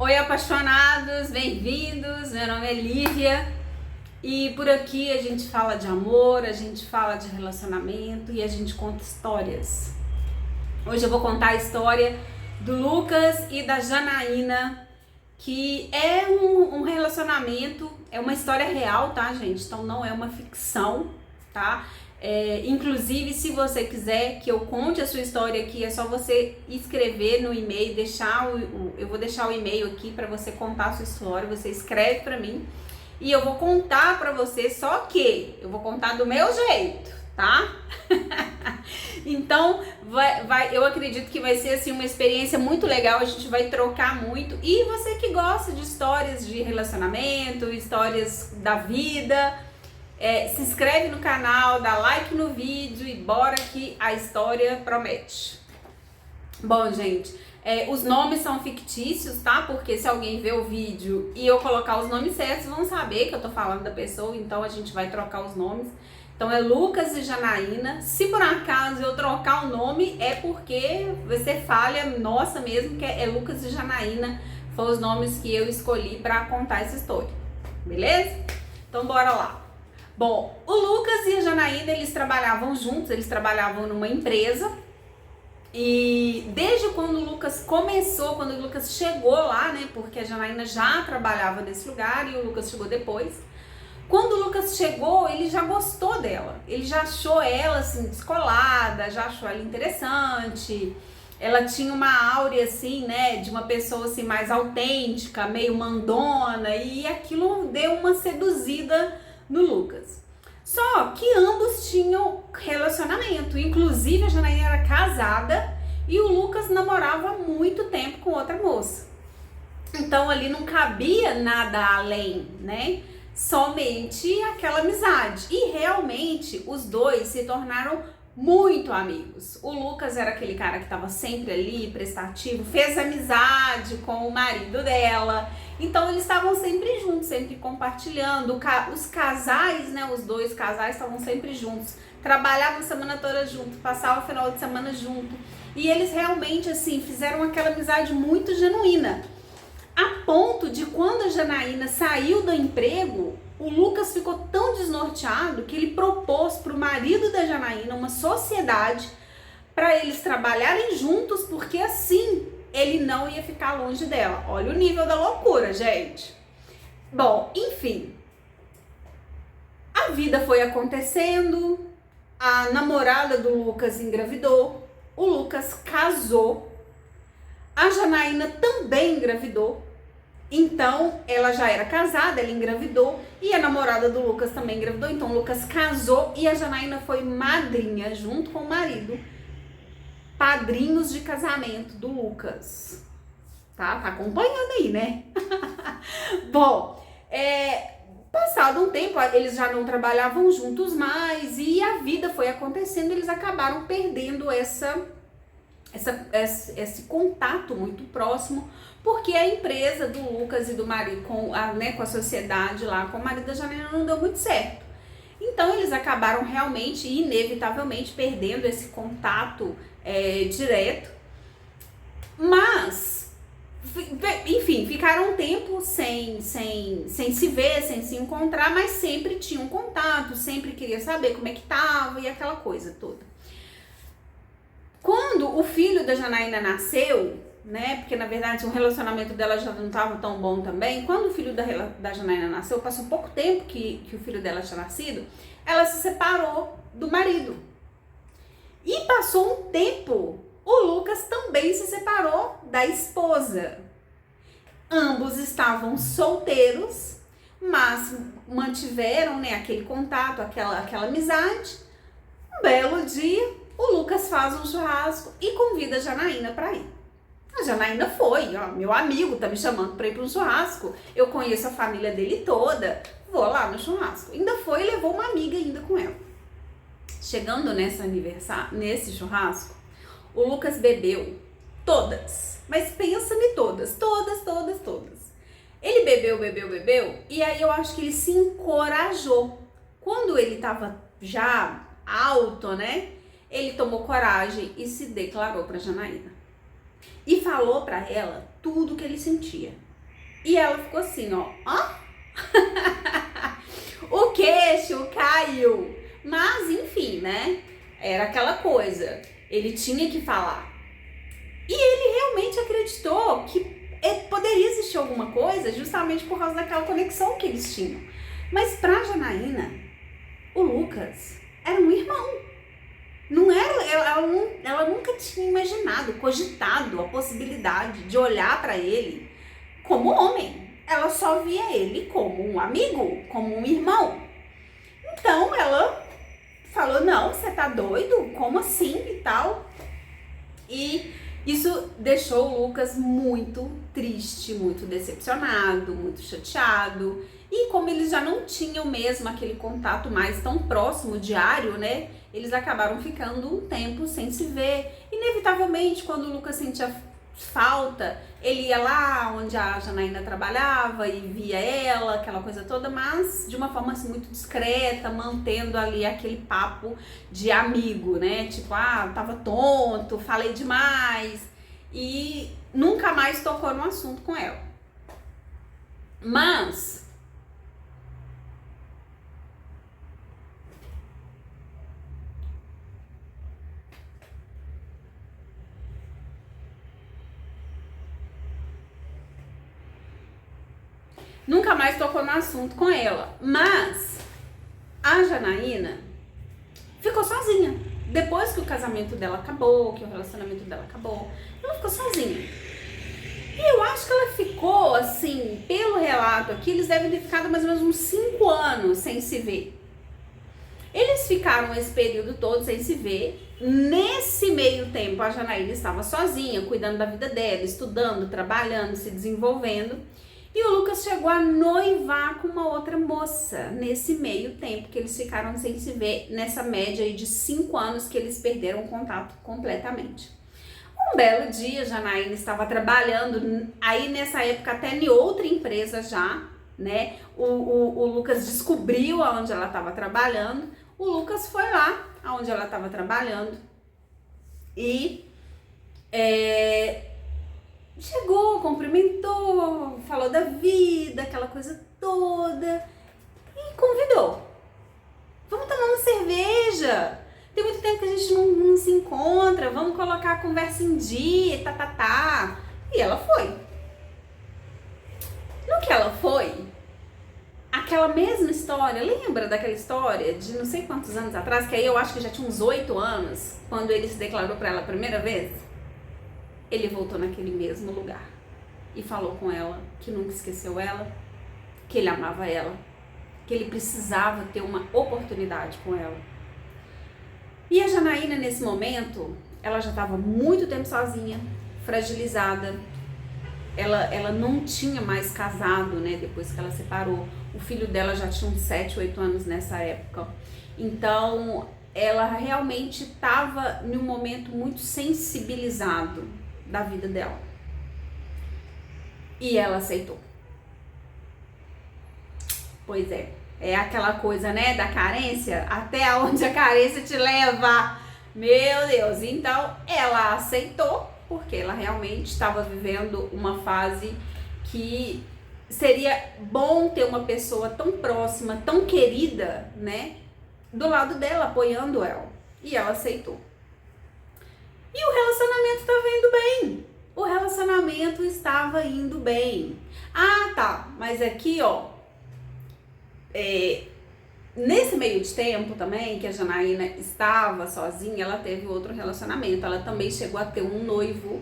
Oi, apaixonados, bem-vindos. Meu nome é Lívia e por aqui a gente fala de amor, a gente fala de relacionamento e a gente conta histórias. Hoje eu vou contar a história do Lucas e da Janaína, que é um relacionamento, é uma história real, tá, gente? Então não é uma ficção, tá? Inclusive, se você quiser que eu conte a sua história aqui, é só você escrever no e-mail, eu vou deixar o e-mail aqui para você contar a sua história, você escreve para mim e eu vou contar para você, só que eu vou contar do meu jeito, tá? Então, eu acredito que vai ser assim uma experiência muito legal, a gente vai trocar muito. E você que gosta de histórias de relacionamento, histórias da vida, se inscreve no canal, dá like no vídeo e bora que a história promete. Bom, gente, os nomes são fictícios, tá? Porque se alguém ver o vídeo e eu colocar os nomes certos, vão saber que eu tô falando da pessoa, então a gente vai trocar os nomes. Então é Lucas e Janaína. Se por acaso eu trocar o nome, é porque vai ser falha nossa mesmo, que é Lucas e Janaína. Foram os nomes que eu escolhi para contar essa história, beleza? Então bora lá. Bom, o Lucas e a Janaína, eles trabalhavam juntos, eles trabalhavam numa empresa. E desde quando o Lucas começou, quando o Lucas chegou lá, né, porque a Janaína já trabalhava nesse lugar e o Lucas chegou depois. Quando o Lucas chegou, ele já gostou dela, ele já achou ela assim descolada, já achou ela interessante. Ela tinha uma áurea assim, né, de uma pessoa assim mais autêntica, meio mandona, e aquilo deu uma seduzida no Lucas. Só que ambos tinham relacionamento, inclusive a Janaína era casada e o Lucas namorava há muito tempo com outra moça. Então ali não cabia nada além, né? Somente aquela amizade. E realmente os dois se tornaram muito amigos. O Lucas era aquele cara que estava sempre ali, prestativo, fez amizade com o marido dela. Então eles estavam sempre juntos, sempre compartilhando. Os casais, né, os dois casais estavam sempre juntos. Trabalhavam a semana toda junto, passavam o final de semana junto. E eles realmente assim fizeram aquela amizade muito genuína. A ponto de quando a Janaína saiu do emprego, o Lucas ficou tão desnorteado que ele propôs para o marido da Janaína uma sociedade para eles trabalharem juntos, porque assim ele não ia ficar longe dela. Olha o nível da loucura, gente. Bom, enfim, a vida foi acontecendo, a namorada do Lucas engravidou, o Lucas casou, a Janaína também engravidou. Então, ela já era casada, ela engravidou e a namorada do Lucas também engravidou. Então, o Lucas casou e a Janaína foi madrinha junto com o marido, padrinhos de casamento do Lucas. Tá acompanhando aí, né? Bom, passado um tempo, eles já não trabalhavam juntos mais e a vida foi acontecendo, eles acabaram perdendo esse contato muito próximo, porque a empresa do Lucas e do marido com a sociedade lá, com o marido da Janaína não deu muito certo. Então eles acabaram realmente, inevitavelmente, perdendo esse contato direto. Mas, enfim, ficaram um tempo sem se ver, sem se encontrar, mas sempre tinham contato, sempre queria saber como é que tava e aquela coisa toda. Quando o filho da Janaína nasceu, né, porque na verdade o relacionamento dela já não estava tão bom também, quando o filho da Janaína nasceu, passou pouco tempo que o filho dela tinha nascido, ela se separou do marido. E passou um tempo, o Lucas também se separou da esposa. Ambos estavam solteiros, mas mantiveram, né, aquele contato, aquela amizade. Um belo dia, o Lucas faz um churrasco e convida a Janaína para ir. A Janaína foi, ó, meu amigo tá me chamando para ir para um churrasco, eu conheço a família dele toda, vou lá no churrasco. Ainda foi e levou uma amiga ainda com ela. Chegando nesse churrasco, o Lucas bebeu todas, mas pensa em todas. Ele bebeu, e aí eu acho que ele se encorajou. Quando ele tava já alto, né, ele tomou coragem e se declarou para Janaína. E falou para ela tudo o que ele sentia. E ela ficou assim, ó. O queixo caiu. Mas, enfim, né? Era aquela coisa. Ele tinha que falar. E ele realmente acreditou que poderia existir alguma coisa justamente por causa daquela conexão que eles tinham. Mas pra Janaína, o Lucas era um irmão. Não era, ela nunca tinha imaginado, cogitado a possibilidade de olhar pra ele como homem. Ela só via ele como um amigo, como um irmão. Então ela falou, não, você tá doido? Como assim e tal? E isso deixou o Lucas muito triste, muito decepcionado, muito chateado. E como eles já não tinham mesmo aquele contato mais tão próximo, diário, né? Eles acabaram ficando um tempo sem se ver. Inevitavelmente, quando o Lucas sentia falta, ele ia lá onde a Janaína trabalhava e via ela, aquela coisa toda, mas de uma forma assim, muito discreta, mantendo ali aquele papo de amigo, né? Tipo, tava tonto, falei demais, e nunca mais tocou no assunto com ela. Mas nunca mais tocou no assunto com ela. Mas a Janaína ficou sozinha. Depois que o casamento dela acabou, que o relacionamento dela acabou, ela ficou sozinha. E eu acho que ela ficou, assim, pelo relato aqui, eles devem ter ficado mais ou menos uns 5 anos sem se ver. Eles ficaram esse período todo sem se ver. Nesse meio tempo, a Janaína estava sozinha, cuidando da vida dela, estudando, trabalhando, se desenvolvendo. E o Lucas chegou a noivar com uma outra moça nesse meio tempo que eles ficaram sem se ver, nessa média aí de 5 anos que eles perderam o contato completamente. Um belo dia, Janaína estava trabalhando, aí nessa época até em outra empresa já, né? O Lucas descobriu aonde ela estava trabalhando, o Lucas foi lá aonde ela estava trabalhando e chegou, cumprimentou, falou da vida, aquela coisa toda e convidou. Vamos tomar uma cerveja. Tem muito tempo que a gente não se encontra, vamos colocar a conversa em dia, E ela foi. No que ela foi, aquela mesma história, lembra daquela história de não sei quantos anos atrás, que aí eu acho que já tinha uns 8 anos, quando ele se declarou pra ela a primeira vez? Ele voltou naquele mesmo lugar e falou com ela que nunca esqueceu ela, que ele amava ela, que ele precisava ter uma oportunidade com ela. E a Janaína, nesse momento, ela já estava muito tempo sozinha, fragilizada. Ela não tinha mais casado, né, depois que ela separou. O filho dela já tinha uns 7, 8 anos nessa época. Então, ela realmente estava em um momento muito sensibilizado da vida dela. E ela aceitou. Pois é aquela coisa, né, da carência, até onde a carência te leva. Meu Deus, então ela aceitou, porque ela realmente estava vivendo uma fase que seria bom ter uma pessoa tão próxima, tão querida, né, do lado dela, apoiando ela. E ela aceitou. E o relacionamento estava indo bem. O relacionamento estava indo bem. Tá, mas aqui, nesse meio de tempo também, que a Janaína estava sozinha, ela teve outro relacionamento. Ela também chegou a ter um noivo,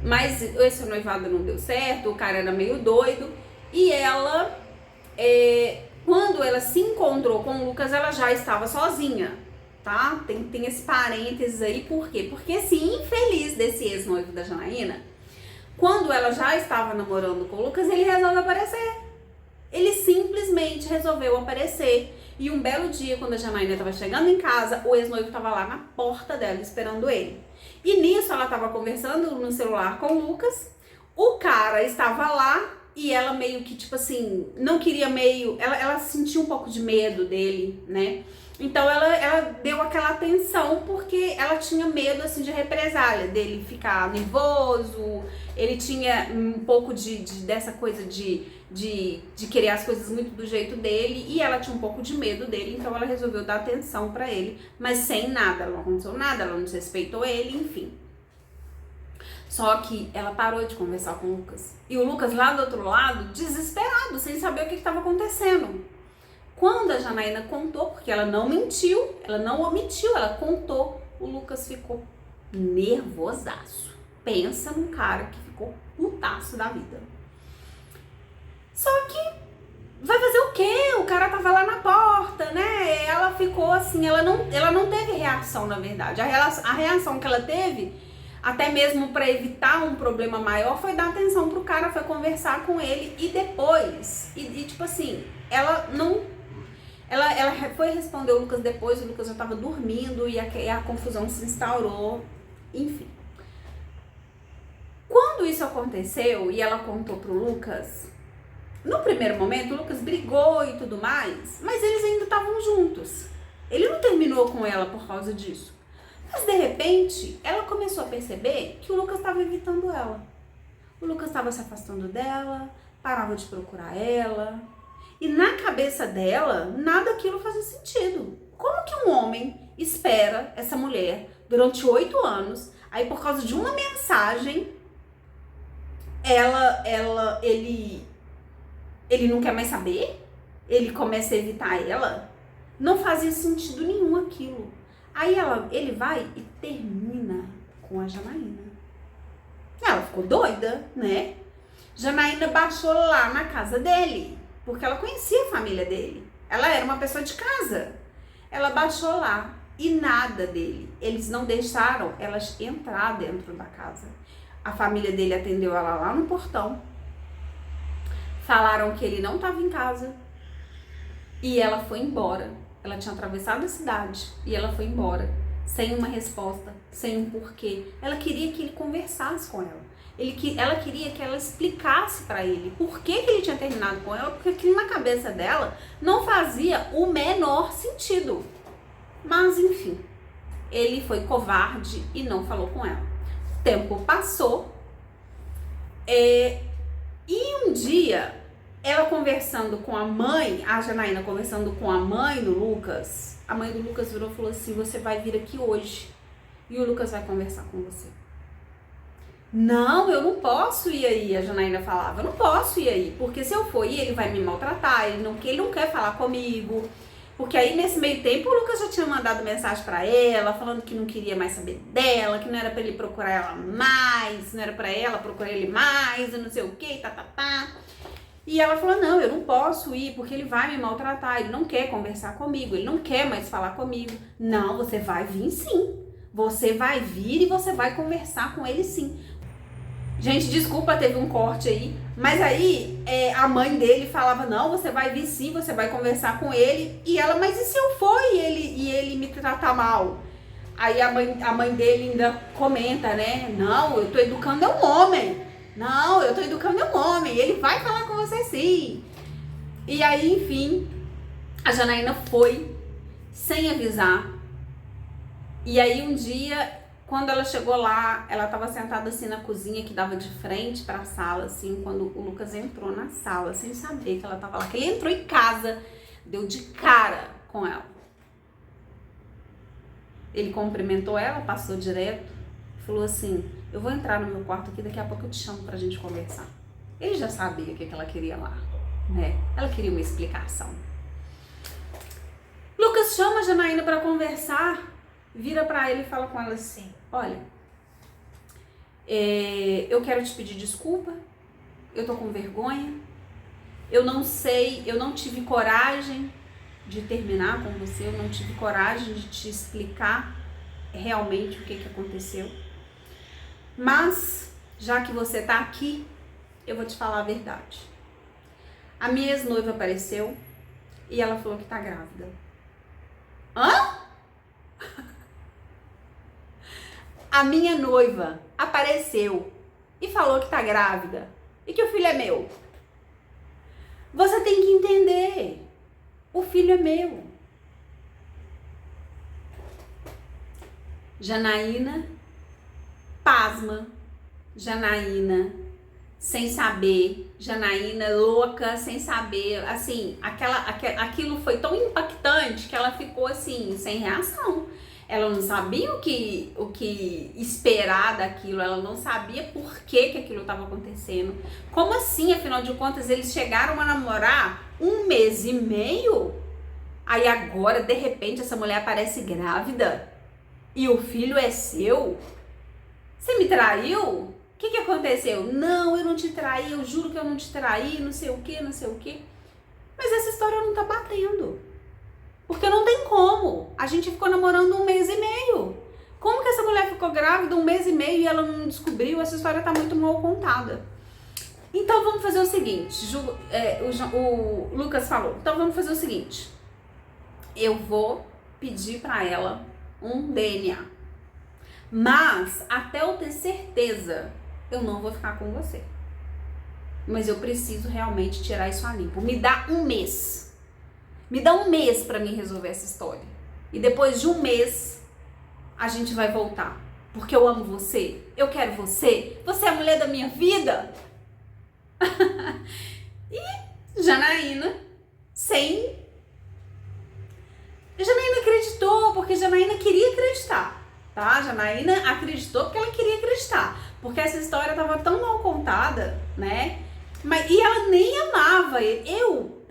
mas esse noivado não deu certo, o cara era meio doido. E ela, quando ela se encontrou com o Lucas, ela já estava sozinha, tá? Tem esse parênteses aí, por quê? Porque esse infeliz desse ex-noivo da Janaína, quando ela já estava namorando com o Lucas, ele resolve aparecer. Ele simplesmente resolveu aparecer. E um belo dia, quando a Janaína estava chegando em casa, o ex-noivo estava lá na porta dela, esperando ele. E nisso, ela estava conversando no celular com o Lucas. O cara estava lá e ela meio que, tipo assim, não queria meio... Ela sentiu um pouco de medo dele, né? Então ela deu aquela atenção porque ela tinha medo, assim, de represália, dele ficar nervoso, ele tinha um pouco dessa coisa de querer as coisas muito do jeito dele, e ela tinha um pouco de medo dele, então ela resolveu dar atenção pra ele, mas sem nada, ela não aconteceu nada, ela não desrespeitou ele, enfim. Só que ela parou de conversar com o Lucas. E o Lucas lá do outro lado, desesperado, sem saber o que estava acontecendo. Quando a Janaína contou, porque ela não mentiu, ela não omitiu, ela contou, o Lucas ficou nervosaço. Pensa num cara que ficou putaço da vida. Só que vai fazer o quê? O cara tava lá na porta, né? Ela ficou assim, ela não teve reação, na verdade. A reação que ela teve, até mesmo para evitar um problema maior, foi dar atenção pro cara, foi conversar com ele, e depois, tipo assim, ela foi responder o Lucas depois, o Lucas já tava dormindo e a confusão se instaurou, enfim. Quando isso aconteceu e ela contou pro Lucas, no primeiro momento o Lucas brigou e tudo mais, mas eles ainda estavam juntos. Ele não terminou com ela por causa disso. Mas de repente, ela começou a perceber que o Lucas estava evitando ela. O Lucas estava se afastando dela, parava de procurar ela. E na cabeça dela, nada daquilo fazia sentido. Como que um homem espera essa mulher durante 8 anos, aí por causa de uma mensagem, ele não quer mais saber? Ele começa a evitar ela? Não fazia sentido nenhum aquilo. Aí ele vai e termina com a Janaína. Ela ficou doida, né? Janaína baixou lá na casa dele, porque ela conhecia a família dele. Ela era uma pessoa de casa. Ela baixou lá e nada dele. Eles não deixaram ela entrar dentro da casa. A família dele atendeu ela lá no portão. Falaram que ele não estava em casa. E ela foi embora. Ela tinha atravessado a cidade e ela foi embora, sem uma resposta, sem um porquê. Ela queria que ele conversasse com ela. Ela queria que ela explicasse pra ele por que ele tinha terminado com ela, porque aquilo na cabeça dela não fazia o menor sentido. Mas enfim, ele foi covarde e não falou com ela. O tempo passou e um dia, ela conversando com a mãe, a Janaína conversando com a mãe do Lucas, a mãe do Lucas virou e falou assim: você vai vir aqui hoje e o Lucas vai conversar com você. Não, eu não posso ir aí, a Janaína falava, eu não posso ir aí, porque se eu for ir, ele vai me maltratar, ele não quer falar comigo. Porque aí nesse meio tempo o Lucas já tinha mandado mensagem pra ela, falando que não queria mais saber dela, que não era pra ele procurar ela mais, não era pra ela procurar ele mais, e não sei o que, tá. E ela falou: não, eu não posso ir porque ele vai me maltratar, ele não quer conversar comigo, ele não quer mais falar comigo. Não, você vai vir sim, você vai vir e você vai conversar com ele sim. Gente, desculpa, teve um corte aí, mas aí a mãe dele falava: não, você vai vir sim, você vai conversar com ele. E ela: mas e se eu for e ele me tratar mal? Aí a mãe dele ainda comenta, né: não, eu tô educando um homem. Não, eu tô educando um homem, ele vai falar com você sim. E aí, enfim, a Janaína foi, sem avisar. E aí um dia, quando ela chegou lá, ela tava sentada assim na cozinha, que dava de frente pra sala, assim, quando o Lucas entrou na sala, sem saber que ela tava lá. Que ele entrou em casa, deu de cara com ela. Ele cumprimentou ela, passou direto, falou assim: eu vou entrar no meu quarto aqui, daqui a pouco eu te chamo pra gente conversar. Ele já sabia o que ela queria lá, né? Ela queria uma explicação. Lucas chama a Janaína pra conversar, vira pra ele e fala com ela assim: olha, eu quero te pedir desculpa, eu tô com vergonha, eu não sei, eu não tive coragem de terminar com você, eu não tive coragem de te explicar realmente o que aconteceu. Mas, já que você tá aqui, eu vou te falar a verdade. A minha ex-noiva apareceu e ela falou que tá grávida. Hã? A minha noiva apareceu e falou que tá grávida e que o filho é meu. Você tem que entender, o filho é meu. Janaína, pasma, Janaína sem saber, Janaína louca, sem saber, assim, aquilo foi tão impactante que ela ficou assim, sem reação. Ela não sabia o que esperar daquilo, ela não sabia por que aquilo estava acontecendo. Como assim, afinal de contas, eles chegaram a namorar 1 mês e meio? Aí agora, de repente, essa mulher aparece grávida e o filho é seu? Você me traiu? O que aconteceu? Não, eu não te traí, eu juro que eu não te traí, não sei o que, não sei o que. Mas essa história não tá batendo. Porque não tem como. A gente ficou namorando 1 mês e meio. Como que essa mulher ficou grávida 1 mês e meio e ela não descobriu? Essa história tá muito mal contada. Então vamos fazer o seguinte, o Lucas falou, então vamos fazer o seguinte, eu vou pedir pra ela um DNA, mas até eu ter certeza, eu não vou ficar com você, mas eu preciso realmente tirar isso a limpo, me dá 1 mês, me dá 1 mês pra mim resolver essa história, e depois de 1 mês, a gente vai voltar, porque eu amo você, eu quero você, você é a mulher da minha vida. E Janaína acreditou, porque Janaína queria acreditar, tá? Janaína acreditou porque ela queria acreditar, porque essa história tava tão mal contada, né? E ela nem amava ele.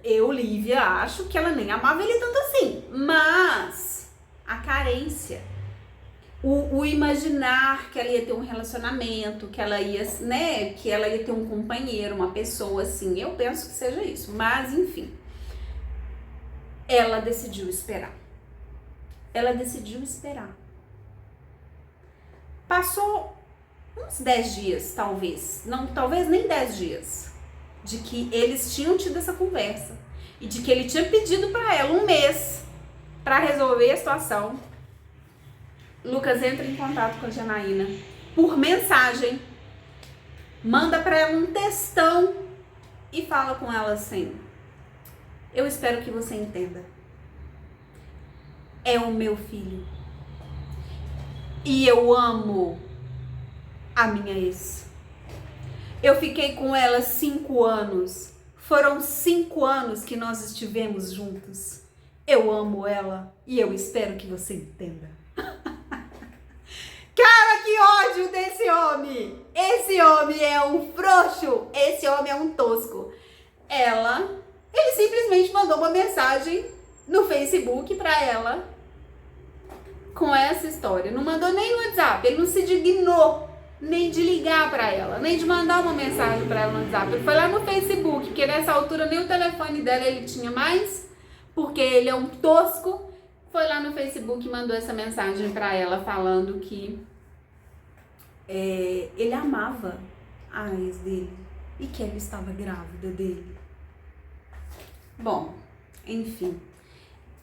Eu, Lívia, acho que ela nem amava ele tanto assim, mas a carência, o imaginar que ela ia ter um relacionamento, que ela ia, né, que ela ia ter um companheiro, uma pessoa assim, eu penso que seja isso, mas enfim, ela decidiu esperar. Ela decidiu esperar. Passou uns 10 dias, talvez, não, talvez nem 10 dias, de que eles tinham tido essa conversa e de que ele tinha pedido para ela 1 mês para resolver a situação. Lucas entra em contato com a Janaína por mensagem, manda para ela um textão e fala com ela assim: eu espero que você entenda, é o meu filho e eu amo a minha ex. Eu fiquei com ela 5 anos, foram 5 anos que nós estivemos juntos. Eu amo ela e eu espero que você entenda. Cara, que ódio desse homem! Esse homem é um frouxo, esse homem é um tosco. Ele simplesmente mandou uma mensagem no Facebook pra ela com essa história. Não mandou nem no WhatsApp, ele não se dignou nem de ligar pra ela, nem de mandar uma mensagem pra ela no WhatsApp. Ele foi lá no Facebook, que nessa altura nem o telefone dela ele tinha mais, porque ele é um tosco. Foi lá no Facebook e mandou essa mensagem pra ela falando que ele amava a ex dele e que ela estava grávida dele. Bom, enfim,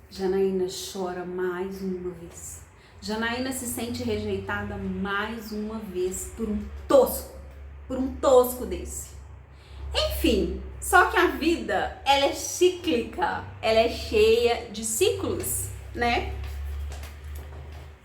Janaína chora mais uma vez. Janaína se sente rejeitada mais uma vez por um tosco desse. Enfim, só que a vida, ela é cíclica, ela é cheia de ciclos, né?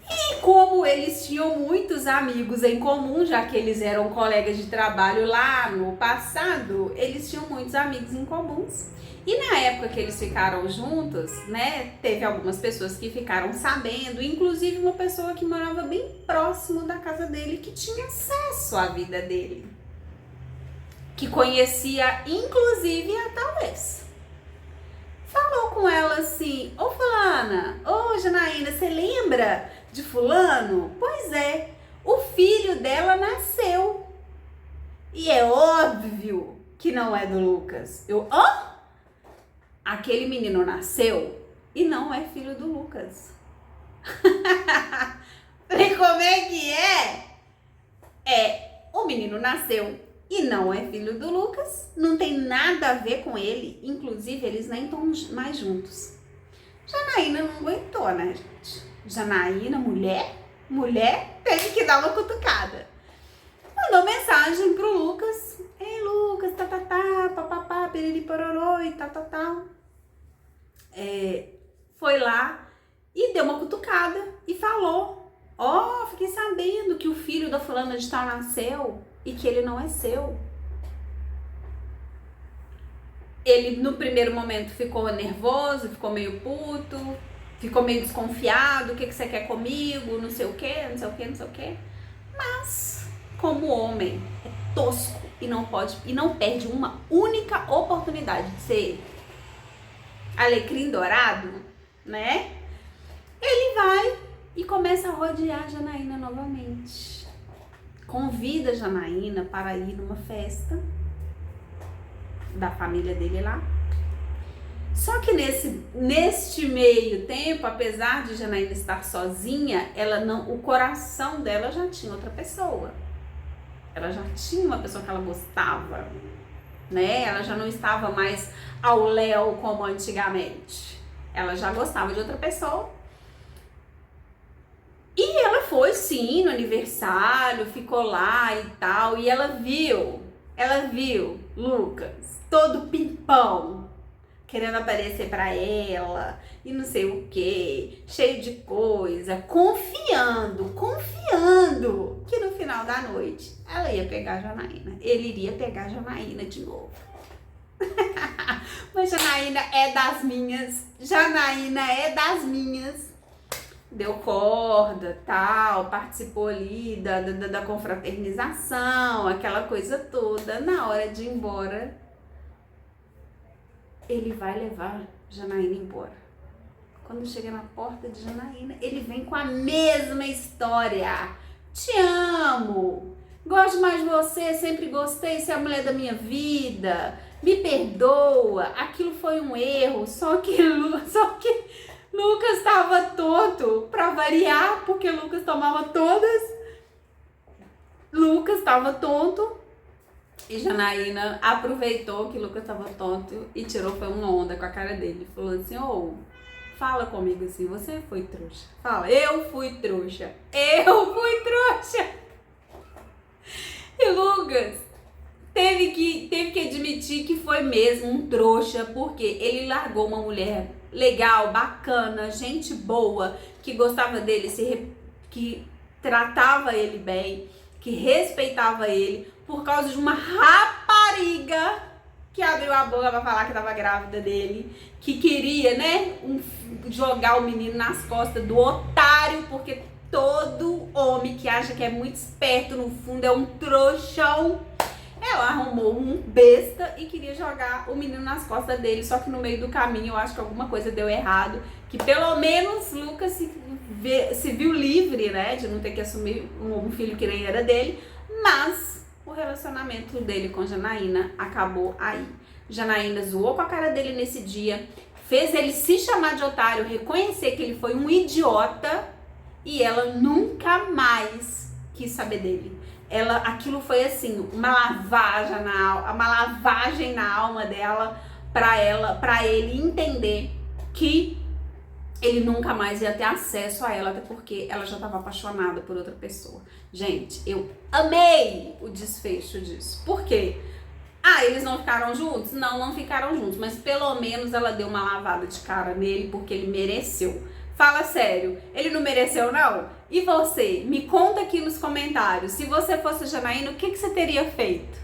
E como eles tinham muitos amigos em comum, já que eles eram colegas de trabalho lá no passado, eles tinham muitos amigos em comuns. E na época que eles ficaram juntos, né, teve algumas pessoas que ficaram sabendo, inclusive uma pessoa que morava bem próximo da casa dele, que tinha acesso à vida dele, que conhecia inclusive a tal ex. Falou com ela assim: ô fulana, ô Janaína, você lembra de fulano? Pois é, o filho dela nasceu. E é óbvio que não é do Lucas. Aquele menino nasceu e não é filho do Lucas. Falei, como é que é? O menino nasceu e não é filho do Lucas, não tem nada a ver com ele, inclusive eles nem estão mais juntos. Janaína não aguentou, né, gente? Janaína, mulher, teve que dar uma cutucada. Mandou mensagem pro Lucas: ei, Lucas, papapá, piriri pororô e tal. Foi lá e deu uma cutucada e falou: ó, fiquei sabendo que o filho da fulana de tal nasceu e que ele não é seu. Ele, no primeiro momento, ficou nervoso, ficou meio puto, ficou meio desconfiado, o que você quer comigo, não sei o que. Mas, como homem, é tosco e não perde uma única oportunidade de ser alecrim dourado, né? Ele vai e começa a rodear a Janaína novamente. Convida a Janaína para ir numa festa da família dele lá. Só que neste meio tempo, apesar de Janaína estar sozinha, o coração dela já tinha outra pessoa. Ela já tinha uma pessoa que ela gostava, né? Ela já não estava mais ao léu como antigamente. Ela já gostava de outra pessoa. E ela foi sim no aniversário, ficou lá e tal, e ela viu Lucas todo pimpão, querendo aparecer pra ela e não sei o que, cheio de coisa, confiando que no final da noite ela ia pegar a Janaína, ele iria pegar a Janaína de novo. Mas Janaína é das minhas. Deu corda, tal, participou ali da confraternização, aquela coisa toda. Na hora de ir embora, ele vai levar Janaína embora. Quando chega na porta de Janaína, ele vem com a mesma história. Te amo, gosto mais de você, sempre gostei, você é a mulher da minha vida, me perdoa, aquilo foi um erro, só que Lucas estava tonto, pra variar, porque Lucas tomava todas. Lucas estava tonto e Janaína aproveitou que Lucas estava tonto e foi uma onda com a cara dele. Falou assim: fala comigo assim, você foi trouxa. Fala, eu fui trouxa. E Lucas teve que admitir que foi mesmo um trouxa, porque ele largou uma mulher legal, bacana, gente boa, que gostava dele, que tratava ele bem, que respeitava ele, por causa de uma rapariga que abriu a boca pra falar que tava grávida dele, que queria, né, jogar o menino nas costas do otário, porque todo homem que acha que é muito esperto, no fundo, é um trouxão. Ela arrumou um besta e queria jogar o menino nas costas dele, só que no meio do caminho eu acho que alguma coisa deu errado, que pelo menos Lucas se viu livre, né, de não ter que assumir um filho que nem era dele, mas o relacionamento dele com Janaína acabou aí. Janaína zoou com a cara dele nesse dia, fez ele se chamar de otário, reconhecer que ele foi um idiota e ela nunca mais quis saber dele. Aquilo foi assim, uma lavagem na alma dela, pra ele entender que ele nunca mais ia ter acesso a ela, até porque ela já estava apaixonada por outra pessoa. Gente, eu amei o desfecho disso. Por quê? Eles não ficaram juntos? Não ficaram juntos, mas pelo menos ela deu uma lavada de cara nele, porque ele mereceu. Fala sério, ele não mereceu não? E você? Me conta aqui nos comentários, se você fosse Janaína, o que você teria feito?